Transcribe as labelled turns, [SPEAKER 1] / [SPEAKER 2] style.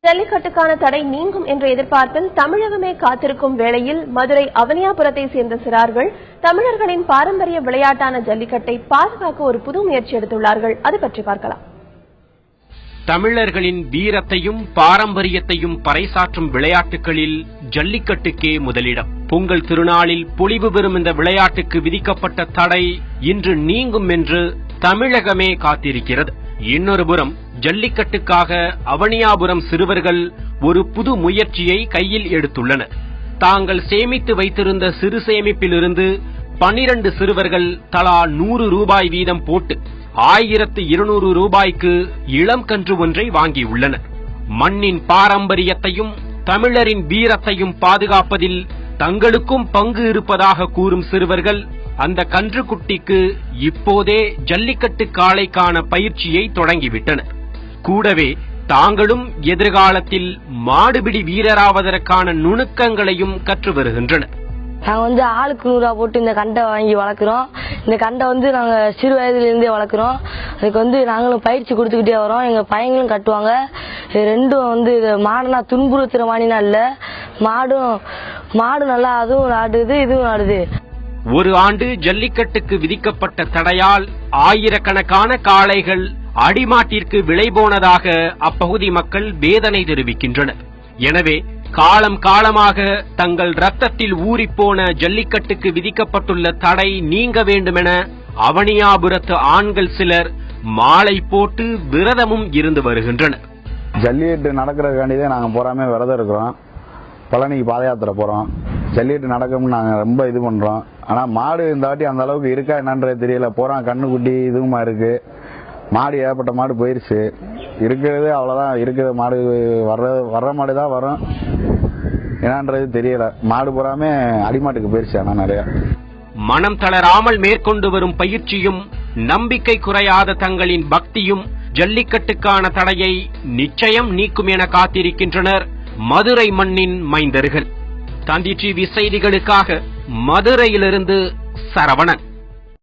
[SPEAKER 1] ஜல்லிக்கட்டுக்கான தடை நீங்கும் என்ற எதிர்பார்ப்பில் தமிழகமே காத்திருக்கும் வேளையில் மதுரை அவனியாபுரத்தை சேர்ந்த சிறார்கள் தமிழர்களின் பாரம்பரிய விளையாட்டான ஜல்லிக்கட்டை பாதுகாக்க ஒரு புது முயற்சி எடுத்துள்ளார்கள். அது பற்றி பார்க்கலாம்.
[SPEAKER 2] தமிழர்களின் வீரத்தையும் பாரம்பரியத்தையும் பறைசாற்றும் விளையாட்டுகளில் ஜல்லிக்கட்டுக்கே முதலிடம். பொங்கல் திருநாளில் பொலிவு பெறும் இந்த விளையாட்டுக்கு விதிக்கப்பட்ட தடை இன்று நீங்கும் என்று தமிழகமே காத்திருக்கிறது. இன்னொருபுறம் ஜல்லிக்கட்டுக்காக அவனியாபுரம் சிறுவர்கள் ஒரு புது முயற்சியை கையில் எடுத்துள்ளனர். தாங்கள் சேமித்து வைத்திருந்த சிறு சேமிப்பிலிருந்து 12 சிறுவர்கள் தலா 100 ரூபாய் வீதம் போட்டு 1200 ரூபாய்க்கு இளம் கன்று ஒன்றை வாங்கியுள்ளனர். மண்ணின் பாரம்பரியத்தையும் தமிழரின் வீரத்தையும் பாதுகாப்பதில் தங்களுக்கும் பங்கு இருப்பதாக கூறும் சிறுவர்கள் அந்த கன்றுக்குட்டிக்கு இப்போதே ஜல்லிக்கட்டு காளைக்கான பயிற்சியை தொடங்கிவிட்டனர். கூடவே தாங்களும் எதிர்காலத்தில் மாடுபிடி வீரராவதற்கான நுணுக்கங்களையும் கற்று வருகின்றனர்.
[SPEAKER 3] நாங்க ஆளுக்கு 100 ரூபா போட்டு இந்த கண்டை வாங்கி வளர்க்குறோம். இந்த கண்டை நாங்க சிறு வயதுலேருந்தே வளர்க்குறோம். அதுக்கு நாங்களும் பயிற்சி கொடுத்துக்கிட்டே வரோம். எங்க பையங்களும் கட்டுவாங்க. ரெண்டும் மாடுனா துன்புறுத்துற மாடினா இல்ல, மாடு நல்லா அதுவும் நாடுது இதுவும் நாடுது.
[SPEAKER 2] ஒரு ஆண்டு ஜல்லிக்கட்டுக்கு விதிக்கப்பட்ட தடையால் ஆயிரக்கணக்கான காளைகள் அடிமாட்டிற்கு விலை போனதாக அப்பகுதி மக்கள் வேதனை தெரிவிக்கின்றனர். எனவே காலம் காலமாக தங்கள் ரத்தத்தில் ஊறிப்போன ஜல்லிக்கட்டுக்கு விதிக்கப்பட்டுள்ள தடை நீங்க வேண்டுமென அவனியாபுரத்து ஆண்கள் சிலர் மாலை போட்டு விரதமும் இருந்து வருகின்றனர்.
[SPEAKER 4] ஜல்லிக்கட்டு நடக்கிறதுக்காண்டிதான் நாங்க போறாமே விரதம் இருக்கிறோம். பழனிக்கு பாத யாத்திரை போறோம். ஜல்லிக்கட்டு நடக்கும்னு நாங்க ரொம்ப இது பண்றோம். ஆனா மாடு இந்த வாட்டி அந்த அளவுக்கு இருக்கா என்னன்றது தெரியல. போறான் கண்ணுக்குட்டி இதுவுமா இருக்கு. மாடு ஏகப்பட்ட மாடு போயிருச்சு. இருக்கிறது அவ்வளவுதான் இருக்கிற மாடு. வர்ற மாடு தான் வரும். என்னன்றது தெரியல. மாடு போறாமே அடிமாட்டுக்கு போயிருச்சு. ஆனா நிறைய
[SPEAKER 2] மனம் தளராமல் மேற்கொண்டு வரும் பயிற்சியும் நம்பிக்கை குறையாத தங்களின் பக்தியும் ஜல்லிக்கட்டுக்கான தடையை நிச்சயம் நீக்கும் என காத்திருக்கின்றனர் மதுரை மண்ணின் மைந்தர்கள். தந்தி டிவி செய்திகளுக்காக மதுரையிலிருந்து சரவணன்.